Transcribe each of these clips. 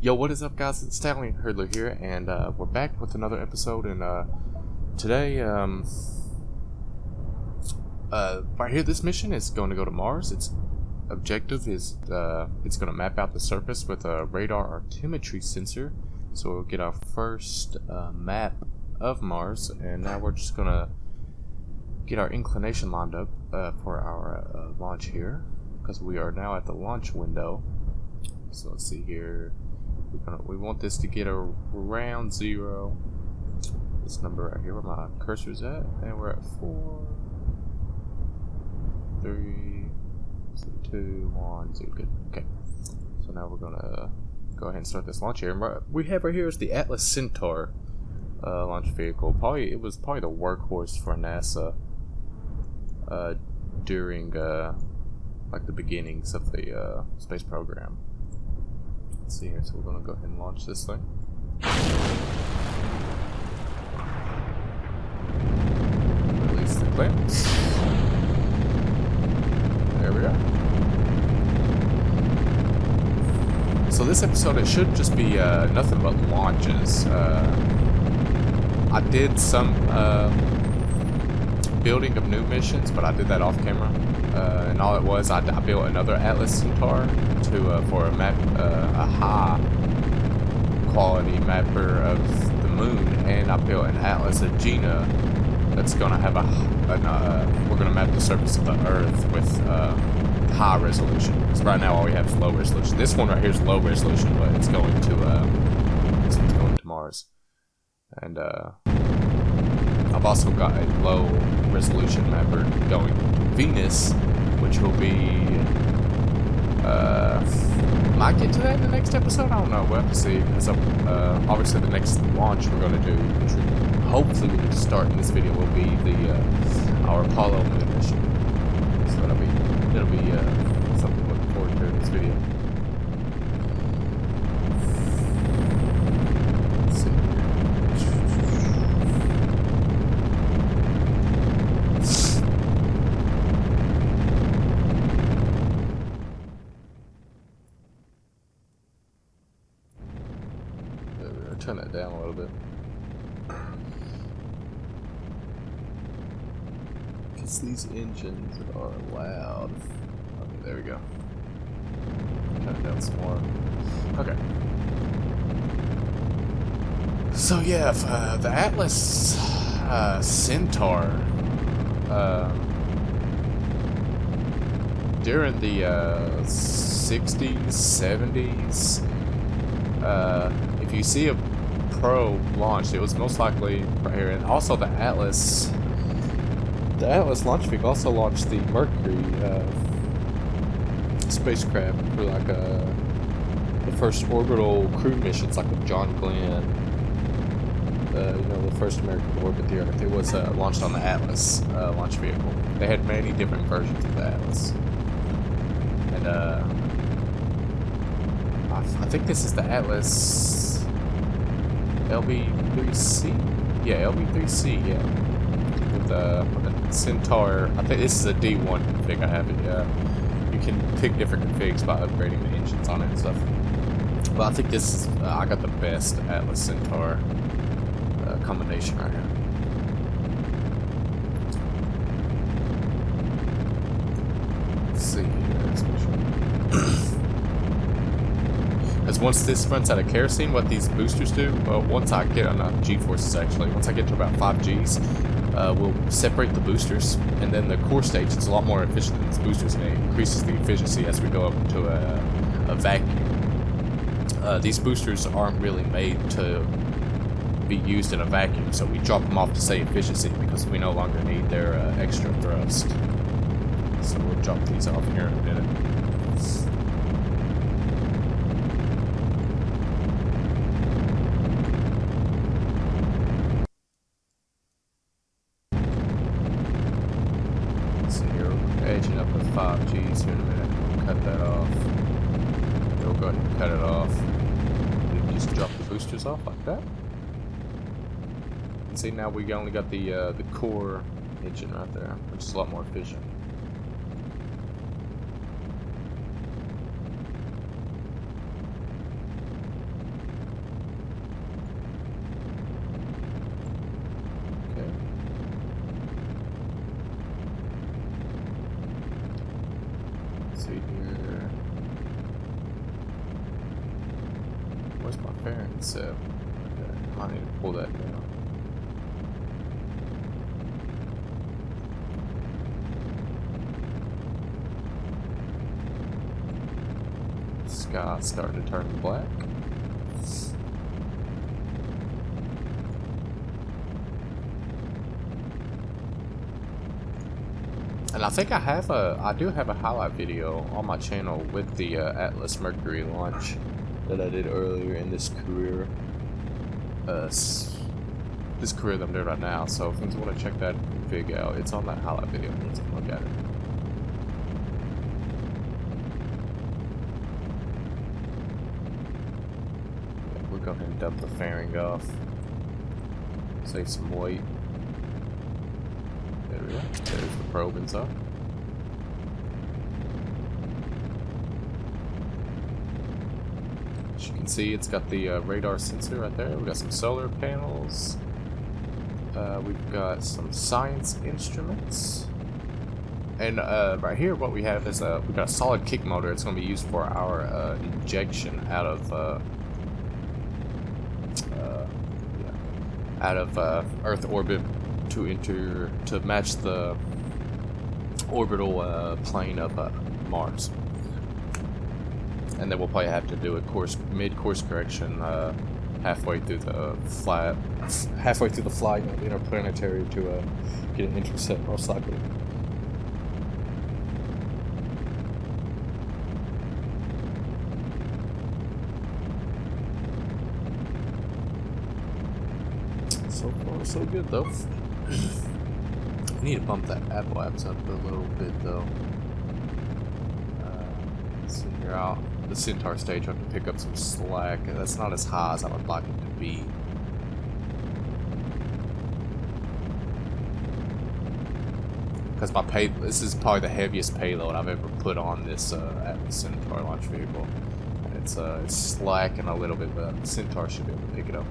Yo, what is up, guys? It's StallionHurdler here, and we're back with another episode. And today, right here, this mission is going to go to Mars. Its objective is it's going to map out the surface with a radar altimetry sensor. So we'll get our first map of Mars, and now we're just going to get our inclination lined up for our launch here, because we are now at the launch window. So let's see here. We want this to get around 0. This number right here, where my cursor's at, and we're at 4, 3, 2, 1, 0. Good. Okay. So now we're gonna go ahead and start this launch here. And what we have right here is the Atlas Centaur launch vehicle. It was probably the workhorse for NASA during like the beginnings of the space program. Let's see here, so we're going to go ahead and launch this thing. Release the clamps. There we are. So this episode, it should just be nothing but launches. I did some building of new missions, but I did that off camera. And all it was, I built another Atlas Centaur for a map, a high quality mapper of the moon, and I built an Atlas Agena that's gonna have we're gonna map the surface of the Earth with high resolution. Because right now all we have is low resolution. This one right here is low resolution, but it's going to Mars. And I've also got a low resolution mapper going to Venus, which will be might get to that in the next episode. I don't know. We'll have to see. Because obviously the next launch we're going to do, which hopefully we can start in this video, will be our Apollo moon mission. So it'll be something to look forward to in this video. Let's see turn that down a little bit. Because these engines are loud. Okay, there we go. Turn it down some more. Okay. So yeah, the Atlas Centaur, during the 60s, 70s, if you see a probe launched, it was most likely right here. And also the Atlas launch vehicle also launched the Mercury spacecraft for like the first orbital crew missions, like with John Glenn, the first American to orbit the Earth. It was launched on the Atlas launch vehicle. They had many different versions of the Atlas, and I think this is the Atlas LB3C? Yeah, LB3C, yeah. With the Centaur. I think this is a D1 config I have it, yeah. You can pick different configs by upgrading the engines on it and stuff. But I think this is, I got the best Atlas Centaur combination right here. Let's see here, let's make sure. Because once this runs out of kerosene, what these boosters do, once I get enough G-forces actually, once I get to about 5 Gs, we'll separate the boosters, and then the core stage is a lot more efficient than these boosters, and it increases the efficiency as we go up into a vacuum. These boosters aren't really made to be used in a vacuum, so we drop them off to save efficiency because we no longer need their extra thrust. So we'll drop these off here in a minute. Edging up with 5 Gs here in a minute. We'll cut that off. We'll go ahead and cut it off. We just drop the boosters off like that. And see, now we only got the core engine right there, which is a lot more efficient. see here. Where's my fairing set? Okay, I need to pull that down. Sky's starting to turn black. And I think I do have a highlight video on my channel with the Atlas Mercury launch that I did earlier in this career. This career that I'm doing right now. So if you want to check that config out, it's on that highlight video. Let's take a look at it. Yeah, we'll go ahead and dump the fairing off. Save some weight. There we go. There's the probe inside. As you can see, it's got the radar sensor right there. We've got some solar panels. We've got some science instruments. And right here, what we have is we've got a solid kick motor. It's going to be used for our injection out of Earth orbit to match the orbital plane of Mars. And then we'll probably have to do a mid-course correction halfway through the flight of interplanetary to get an intercept, most likely. So far, so good, though. We need to bump that app-lapse up a little bit, though. Let's see here. The Centaur stage, I have to pick up some slack. That's not as high as I would like it to be. Because this is probably the heaviest payload I've ever put on this Atlas Centaur launch vehicle. And it's slacking a little bit, but the Centaur should be able to pick it up.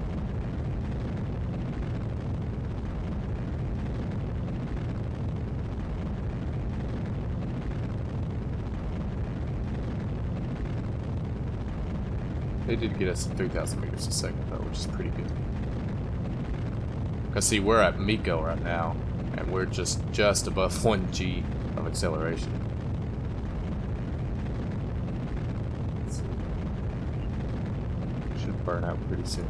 They did get us 3,000 meters a second though, which is pretty good. Cause see, we're at MECO right now, and we're just above 1 G of acceleration. Let's see. Should burn out pretty soon.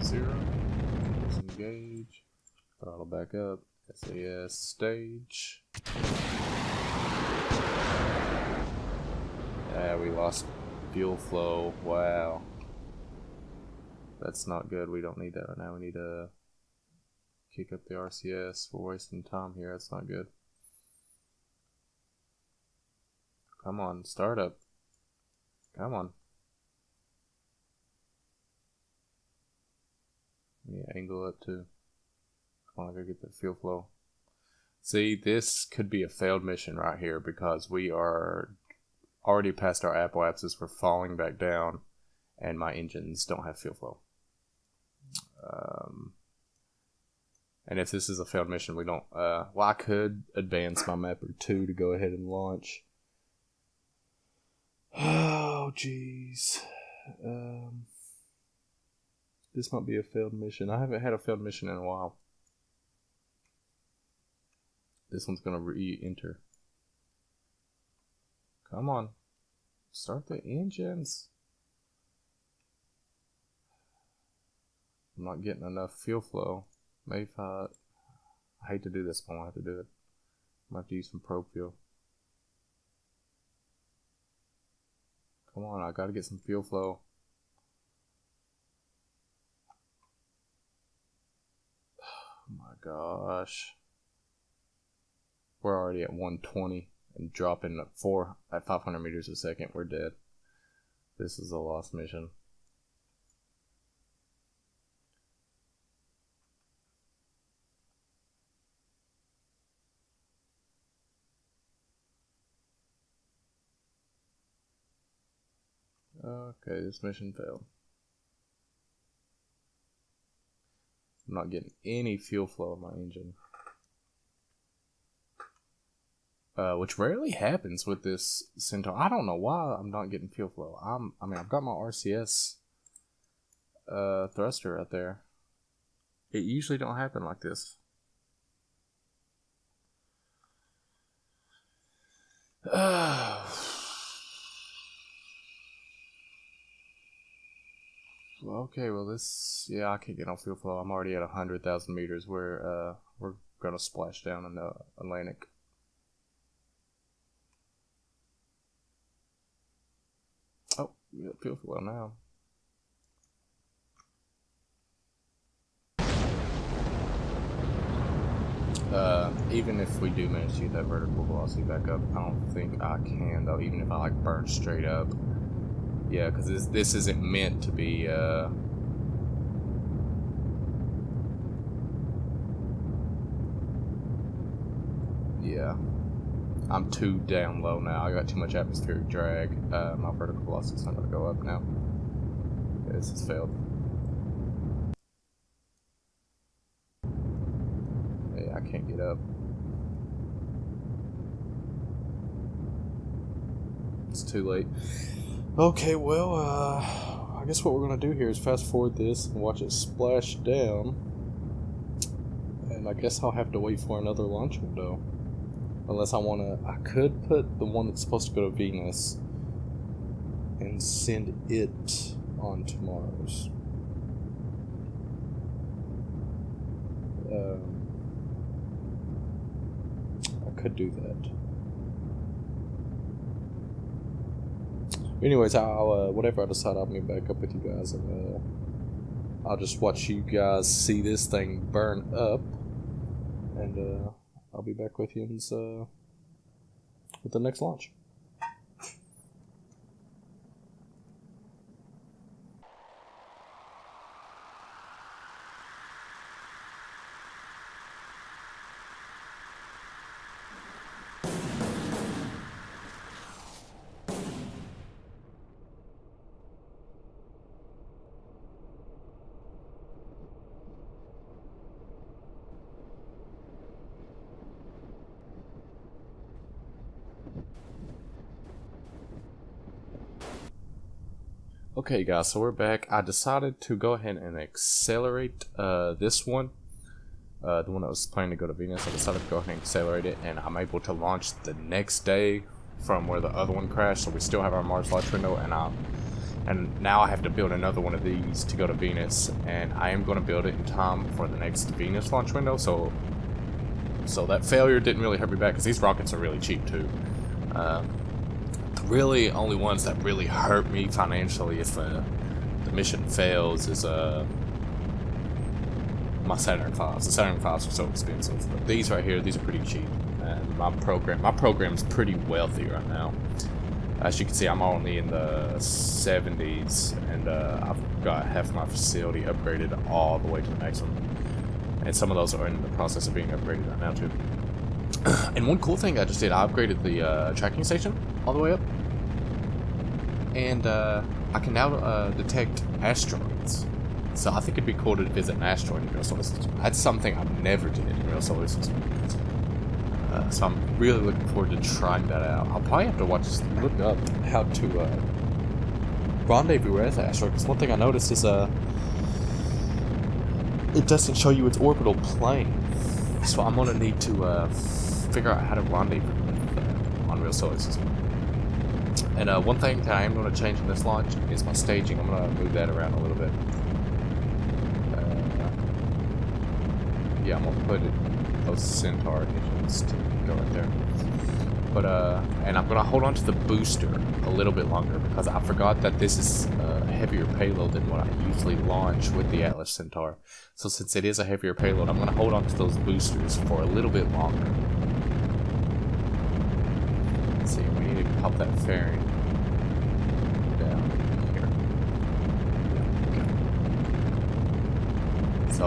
Zero. Disengage. Throttle back up. SAS stage. Yeah, we lost fuel flow. Wow. That's not good. We don't need that right now. We need to kick up the RCS. We're wasting time here. That's not good. Come on, start up. Come on. Yeah, angle up too. Come on, go get the fuel flow. See, this could be a failed mission right here because we are already past our apoapsis. We're falling back down, and my engines don't have fuel flow. And if this is a failed mission, we don't. Well, I could advance my mapper 2 to go ahead and launch. Oh, jeez. This might be a failed mission. I haven't had a failed mission in a while. This one's gonna re-enter. Come on. Start the engines. I'm not getting enough fuel flow. Maybe if I hate to do this, but I have to do it. I might have to use some probe fuel. Come on, I gotta get some fuel flow. Oh my gosh. We're already at 120 and dropping at 500 meters a second. We're dead. This is a lost mission. Okay, this mission failed. I'm not getting any fuel flow in my engine. Which rarely happens with this Centaur. I don't know why I'm not getting fuel flow. I mean, I've got my RCS thruster right there. It usually don't happen like this. Okay, well this, yeah, I can't get no fuel flow. I'm already at 100,000 meters. We're gonna splash down in the Atlantic. Oh, we got fuel flow now. Even if we do manage to get that vertical velocity back up, I don't think I can though, even if I like burn straight up. Yeah, because this isn't meant to be, yeah. I'm too down low now. I got too much atmospheric drag. My vertical velocity's not gonna go up now. Yeah, this has failed. Yeah, I can't get up. It's too late. Okay, well, I guess what we're gonna do here is fast forward this and watch it splash down. And I guess I'll have to wait for another launch window. Unless I could put the one that's supposed to go to Venus and send it on to Mars. I could do that. Anyways, I'll whatever I decide, I'll meet back up with you guys, and I'll just watch you guys see this thing burn up, and I'll be back with you with the next launch. Okay guys, so we're back. I decided to go ahead and accelerate this one. The one that was planning to go to Venus. I decided to go ahead and accelerate it, and I'm able to launch the next day from where the other one crashed, so we still have our Mars launch window, and now I have to build another one of these to go to Venus, and I am going to build it in time for the next Venus launch window, so that failure didn't really hurt me back, because these rockets are really cheap too. Really only ones that really hurt me financially if the mission fails is my Saturn V's. The Saturn V's are so expensive, but these right here, these are pretty cheap, and my program's pretty wealthy right now. As you can see, I'm only in the 70s, and I've got half my facility upgraded all the way to the maximum, and some of those are in the process of being upgraded right now too. And one cool thing I just did, I upgraded the tracking station all the way up, and I can now detect asteroids. So I think it'd be cool to visit an asteroid in real solar system. That's something I never did in real solar system. So I'm really looking forward to trying that out. I'll probably have to look up how to rendezvous with the asteroid, because one thing I noticed is it doesn't show you its orbital plane. So I'm gonna need to figure out how to rendezvous with on real solar system. And one thing that I am going to change in this launch is my staging. I'm going to move that around a little bit. Yeah, I'm going to put those Centaur engines to go right there. But and I'm going to hold on to the booster a little bit longer, because I forgot that this is a heavier payload than what I usually launch with the Atlas Centaur. So since it is a heavier payload, I'm going to hold on to those boosters for a little bit longer. Let's see, we need to pop that fairing down here. Yeah, okay. So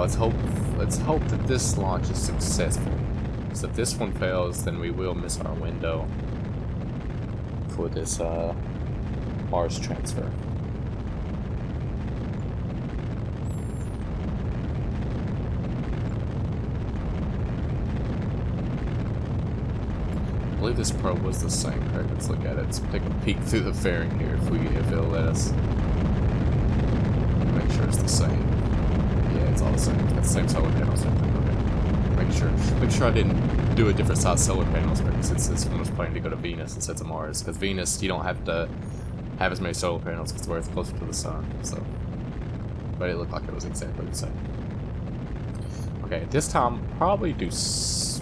let's hope that this launch is successful. So if this one fails, then we will miss our window for this Mars transfer. believe this probe was the same. Correct? Let's look at it. Let's take a peek through the fairing here if it'll let us. Make sure it's the same. Yeah, it's all the same. It's the same solar panels. Okay. Make sure I didn't do a different size solar panels because this one was planning to go to Venus instead of Mars. Because Venus, you don't have to have as many solar panels because the Earth's closer to the sun. So, but it looked like it was exactly the same. Okay, this time probably do 6.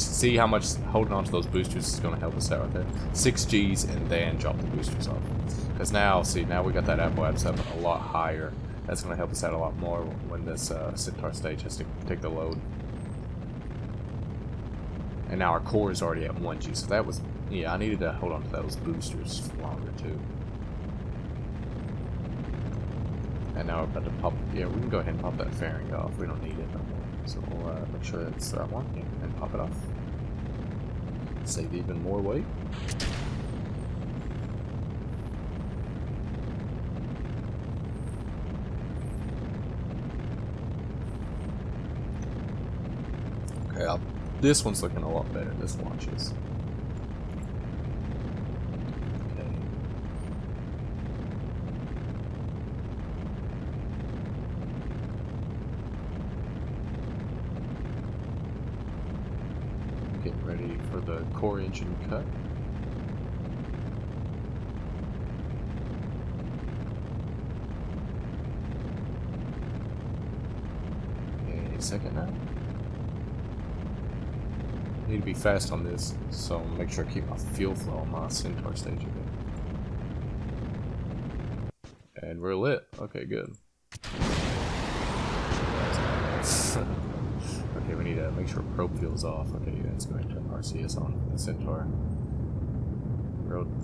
See how much holding on to those boosters is going to help us out right there. 6 Gs and then drop the boosters off. Because now, see, now we got that Apple App 7 a lot higher. That's going to help us out a lot more when this Centaur stage has to take the load. And now our core is already at 1 G, so that was, yeah, I needed to hold on to those boosters longer too. And now we're about to pop, yeah, we can go ahead and pop that fairing off. We don't need it no more. So we'll make sure it's the right one, yeah, and pop it off. Save even more weight. Okay, this one's looking a lot better. This launch is. Okay. Getting ready for the core engine cut. Any second now. I need to be fast on this, so make sure I keep my fuel flow on my Centaur stage a bit. And we're lit. Okay, good. Okay, we need to make sure probe fuel's off. Okay, yeah, let's go ahead and turn RCS on the Centaur.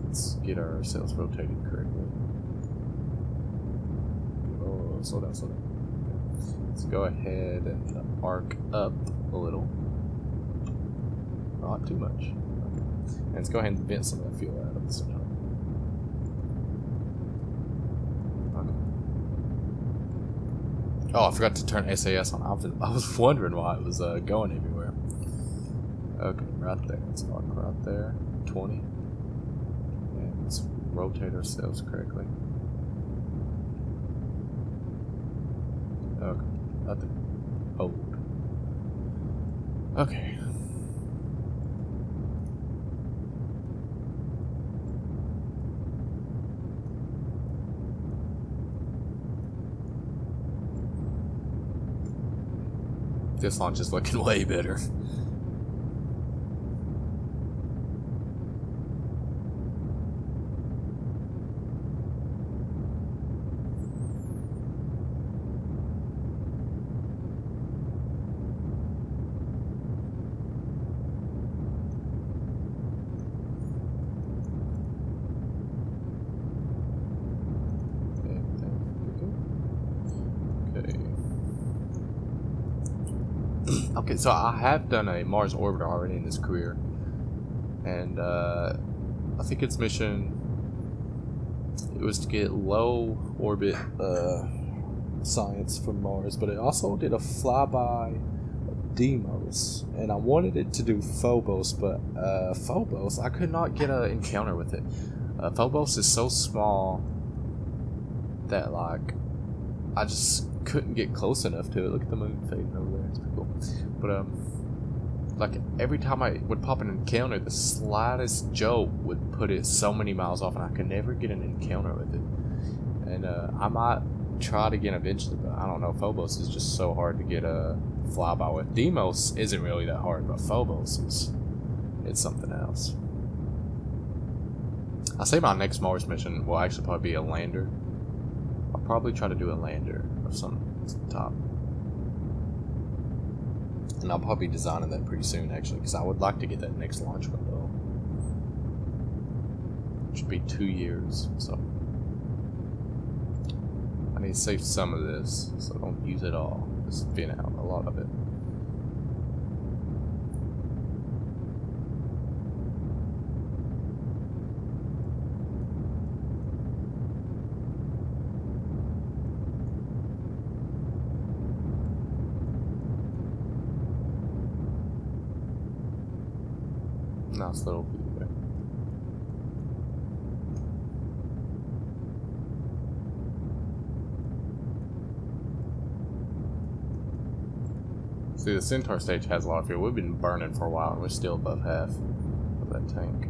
Let's get our sails rotated correctly. Oh, slow down, slow down. Okay. Let's go ahead and arc up a little. Not too much. Okay. And let's go ahead and vent some of that fuel out of the Centaur. Okay. Oh, I forgot to turn SAS on. I was wondering why it was going everywhere. Okay, right there. Let's arc right there. 20. And let's rotate ourselves correctly. Okay, right there. Hold. Okay. This launch is looking way better. Okay, so I have done a Mars orbiter already in this career, and I think its mission, it was to get low orbit science from Mars, but it also did a flyby of Deimos, and I wanted it to do Phobos, but Phobos, I could not get an encounter with it. Phobos is so small that, like, I just couldn't get close enough to it. Look at the moon fading over there. It's pretty cool. But like every time I would pop an encounter, the slightest jolt would put it so many miles off, and I could never get an encounter with it. And I might try it again eventually, but I don't know. Phobos is just so hard to get a flyby with. Deimos isn't really that hard, but Phobos it's something else. I say my next Mars mission will actually probably be a lander. I'll probably try to do a lander of some type. And I'll probably be designing that pretty soon, actually, because I would like to get that next launch window. It should be 2 years, so I need to save some of this, so don't use it all. Just bin out a lot of it. Nice little view there. See, the Centaur stage has a lot of fuel. We've been burning for a while and we're still above half of that tank.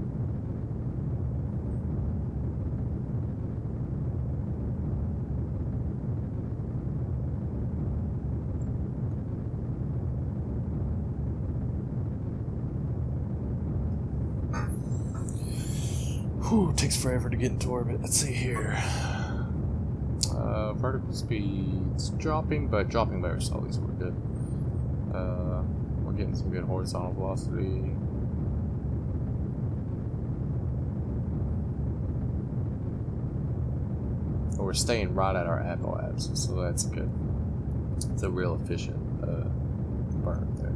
Whew, it takes forever to get into orbit. Let's see here. Vertical speed's dropping, but dropping very slowly, so we're good. We're getting some good horizontal velocity. And we're staying right at our apoapse, so that's good. It's a real efficient burn there.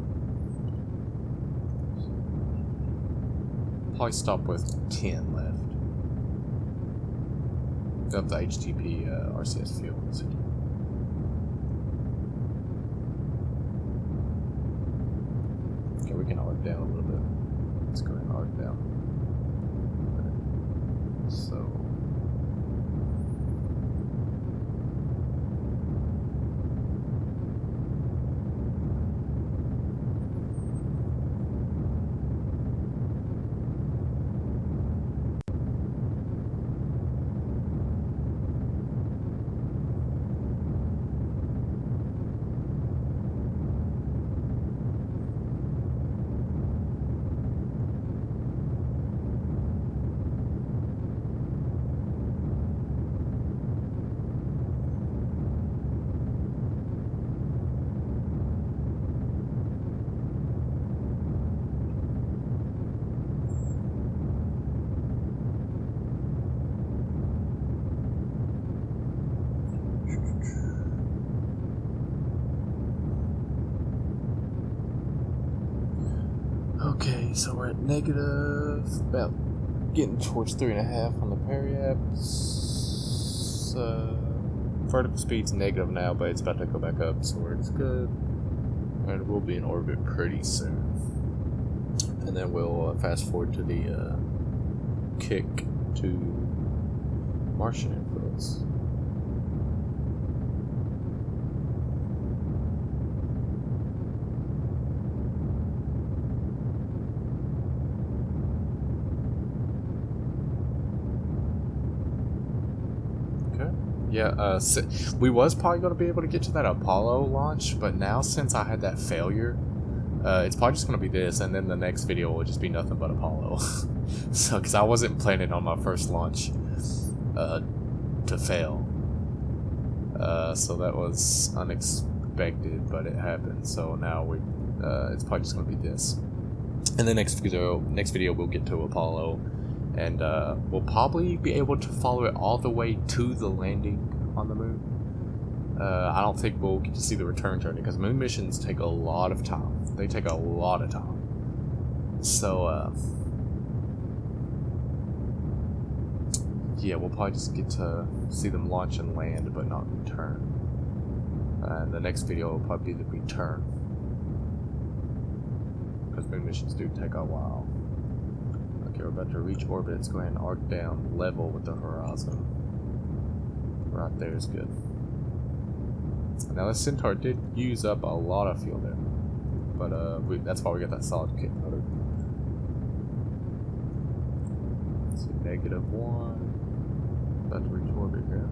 Probably stop with 10 left. Up the HTP RCS fuel. Okay, we can arc down a little bit. Let's go ahead and arc down. Okay. So. Okay, so we're at negative, about getting towards 3.5 on the periapse. Vertical speed's negative now, but it's about to go back up, so it's good. And we'll be in orbit pretty soon. And then we'll fast forward to the kick to Martian influence. Yeah, we was probably going to be able to get to that Apollo launch, but now since I had that failure, it's probably just going to be this, and then the next video will just be nothing but Apollo. So, because I wasn't planning on my first launch to fail. So that was unexpected, but it happened. So now it's probably just going to be this. And the next video we'll get to Apollo. And we'll probably be able to follow it all the way to the landing on the moon. I don't think we'll get to see the return journey because moon missions take a lot of time. They take a lot of time. So, yeah, we'll probably just get to see them launch and land, but not return. And the next video will probably be the return. Because moon missions do take a while. Okay, we're about to reach orbit. Let's go ahead and arc down level with the horizon. Right there is good. Now the Centaur did use up a lot of fuel there, but that's why we got that solid kick motor. Let's see, -1. About to reach orbit here.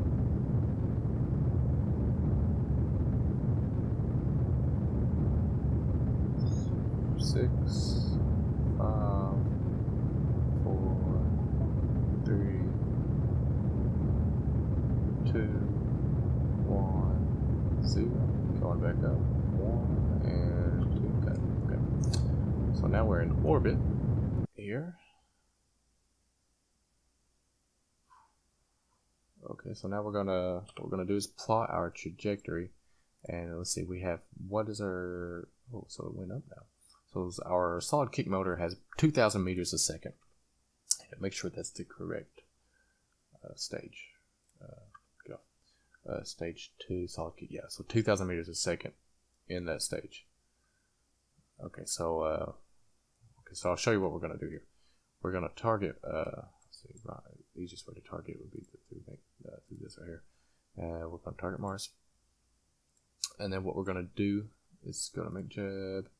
Six, 5, 4, 3, 2, 1, 0. Going back up. 1 and 2. Okay. So now we're in orbit here. Okay, so now what we're gonna do is plot our trajectory, and let's see, we have, what is our, oh, so it went up now. So our solid kick motor has 2,000 meters a second. And make sure that's the correct stage. Stage 2 solid kick, yeah, so 2,000 meters a second in that stage. Okay, so Okay, so I'll show you what we're gonna do here. We're gonna target. Let's see, right, the easiest way to target would be through this right here. We're gonna target Mars, and then what we're gonna do is go to make jab.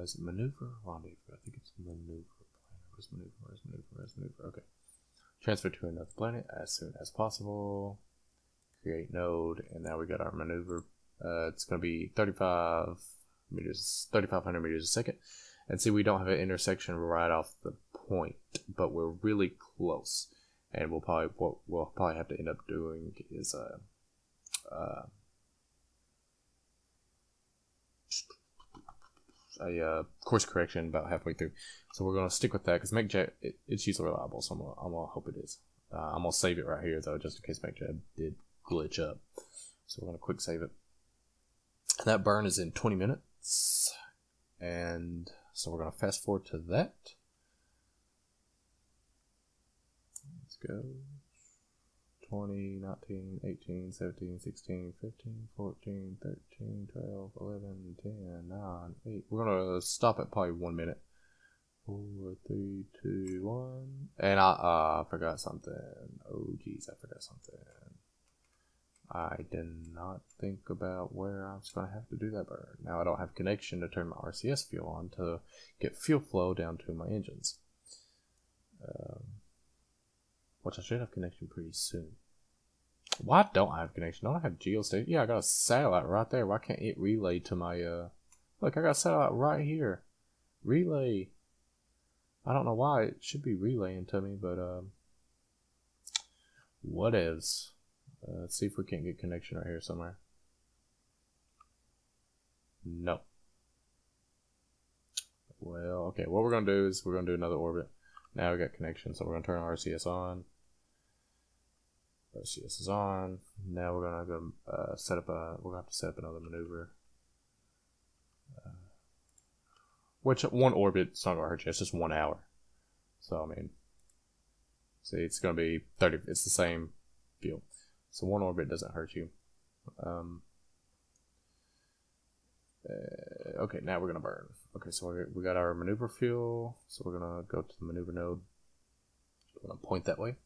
Is it maneuver? Rendezvous. I think it's maneuver. Where's maneuver? Where's maneuver? Where's maneuver? Okay. Transfer to another planet as soon as possible. Create node, and now we got our maneuver. It's going to be 35 meters, 3,500 meters a second. And see, we don't have an intersection right off the point, but we're really close. And what we'll probably have to end up doing is a course correction about halfway through. So we're gonna stick with that because MakeJab it's usually reliable. So I'm gonna hope it is. I'm gonna save it right here though, just in case MakeJab did glitch up. So we're gonna quick save it. And that burn is in 20 minutes, and so we're gonna fast forward to that. Let's go. 20, 19, 18, 17, 16, 15, 14, 13, 12, 11, 10, 9, 8. We're going to stop at probably 1 minute. 4, 3, 2, 1. And I forgot something. Oh, geez, I forgot something. I did not think about where I was going to have to do that burn. Now I don't have connection to turn my RCS fuel on to get fuel flow down to my engines. Which I should have connection pretty soon. Why don't I have connection? Don't I have geostation? Yeah, I got a satellite right there. Why can't it relay to my, look, I got a satellite right here. Relay. I don't know why it should be relaying to me, but, whatevs. Let's see if we can't get connection right here somewhere. No. Well, okay, what we're going to do is we're going to do another orbit. Now we got connection, so we're going to turn RCS on. RCS is on. Now we're going to go set up we're going to have to set up another maneuver. Which one orbit, it's not going to hurt you, it's just 1 hour. So, I mean, see, it's going to be 30, it's the same fuel. So one orbit doesn't hurt you. Okay, now we're going to burn. Okay, so we got our maneuver fuel. So we're going to go to the maneuver node. We're going to point that way.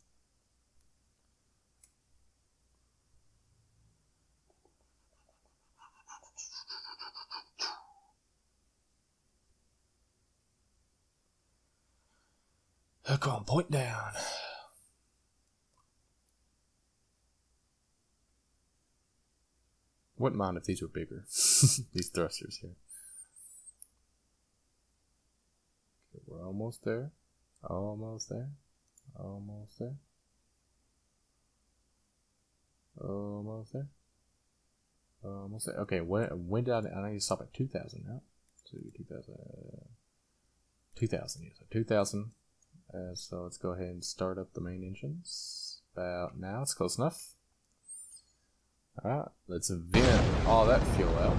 Hook on, point down. Wouldn't mind if these were bigger. These thrusters here. Okay, we're almost there. Almost there. Almost there. Almost there. Almost there. Okay, when did I need to stop at 2,000 now? So 2,000, yeah, so 2,000. So let's go ahead and start up the main engines. About now, it's close enough. Alright, let's vent all that fuel out.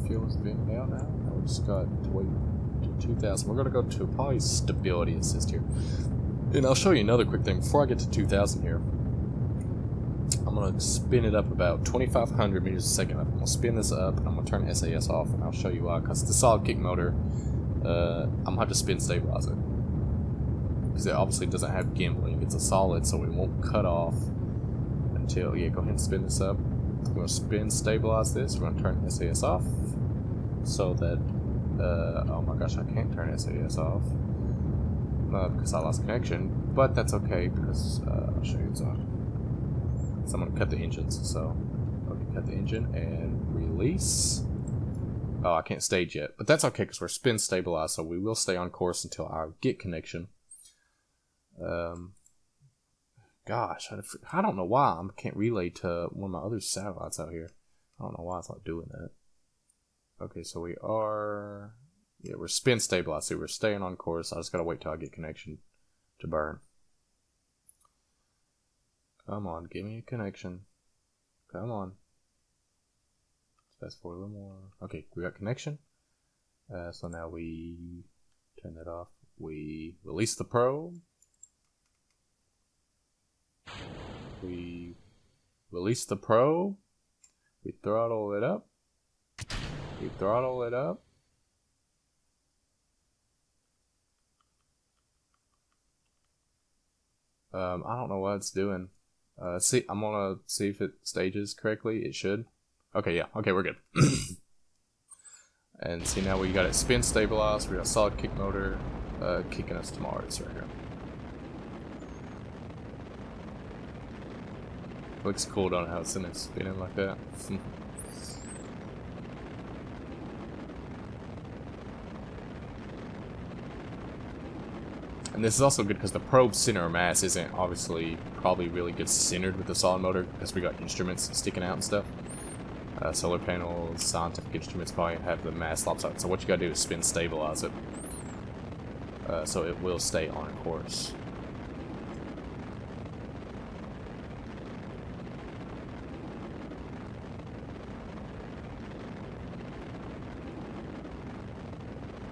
Fuel is vented out now. Now we just got to wait to 2,000. We're going to go to probably stability assist here. And I'll show you another quick thing. Before I get to 2,000 here, I'm going to spin it up about 2,500 meters a second. I'm going to spin this up and I'm going to turn SAS off, and I'll show you why. Because the solid kick motor, I'm going to have to spin stabilize it. Because it obviously doesn't have gimbling. It's a solid, so it won't cut off until, yeah, go ahead and spin this up. We're going to spin stabilize this. We're going to turn SAS off so that, oh my gosh, I can't turn SAS off because I lost connection, but that's okay because I'll show you. So I'm going to cut the engines. So, okay, cut the engine and release. Oh, I can't stage yet, but that's okay because we're spin stabilized, so we will stay on course until I get connection. Gosh, I don't know why I can't relay to one of my other satellites out here. I don't know why it's not doing that. Okay, so we are... Yeah, we're spin stabilized. So we're staying on course. I just gotta wait till I get connection to burn. Come on, give me a connection. Come on. Let's fast forward a little more. Okay, we got connection. So now we turn that off. We release the probe. We release the probe. We throttle it up. We throttle it up. I don't know what it's doing. See, I'm gonna see if it stages correctly. It should. Okay, yeah. Okay, we're good. And see, now we got it spin stabilized. We got a solid kick motor kicking us to Mars right here. Looks cool, don't it, how it's spinning like that. And this is also good because the probe center of mass isn't obviously probably really good centered with the solid motor because we got instruments sticking out and stuff. Solar panels, scientific instruments probably have the mass lopsided. So what you gotta do is spin stabilize it. So it will stay on course.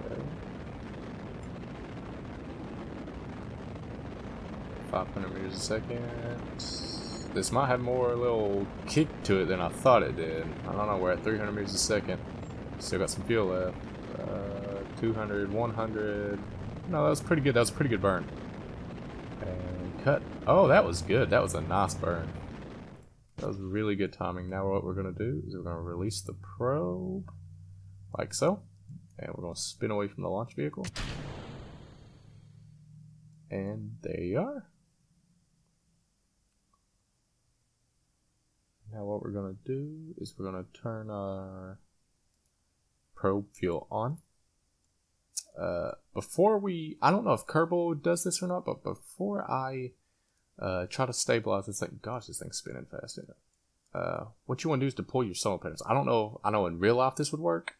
Okay. 500 meters a second. This might have more little kick to it than I thought it did. I don't know, we're at 300 meters a second. Still got some fuel left. 200, 100. No, that was pretty good. That was a pretty good burn. And cut. Oh, that was good. That was a nice burn. That was really good timing. Now what we're going to do is we're going to release the probe. Like so. And we're going to spin away from the launch vehicle. And there you are. Now what we're going to do is we're going to turn our probe fuel on. Before we, I don't know if Kerbal does this or not, but before I try to stabilize this thing, gosh, this thing's spinning fast, isn't it? What you want to do is deploy your solar panels. I don't know, I know in real life this would work.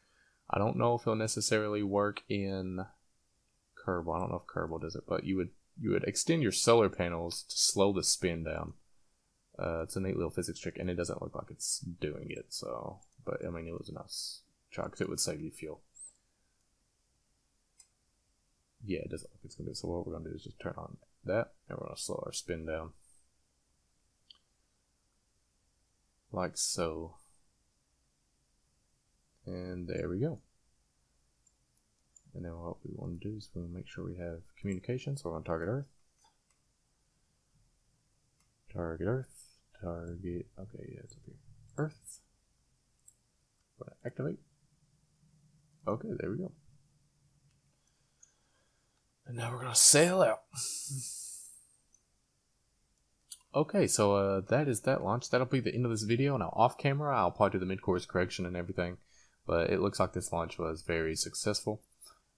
I don't know if it'll necessarily work in Kerbal. I don't know if Kerbal does it, but you would extend your solar panels to slow the spin down. It's a neat little physics trick, and it doesn't look like it's doing it, so, but I mean, it was a nice try, because it would save you fuel. Yeah, it doesn't look like it's going to do it, so what we're going to do is just turn on that, and we're going to slow our spin down. Like so. And there we go. And then what we want to do is we want to make sure we have communication, so we're going to target Earth. Target Earth. Target. Okay, yeah, it's up here. Earth. We're going to activate. Okay, there we go. And now we're going to sail out. Okay, so that is that launch. That'll be the end of this video. Now, off camera, I'll probably do the mid-course correction and everything. But it looks like this launch was very successful.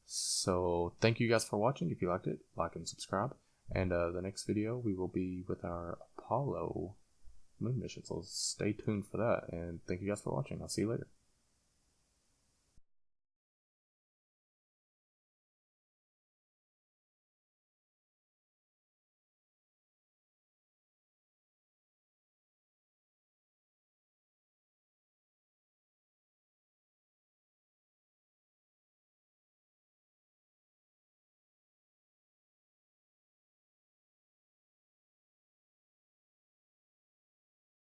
So, thank you guys for watching. If you liked it, like and subscribe. And the next video, we will be with our Apollo moon mission. So, stay tuned for that. And thank you guys for watching. I'll see you later.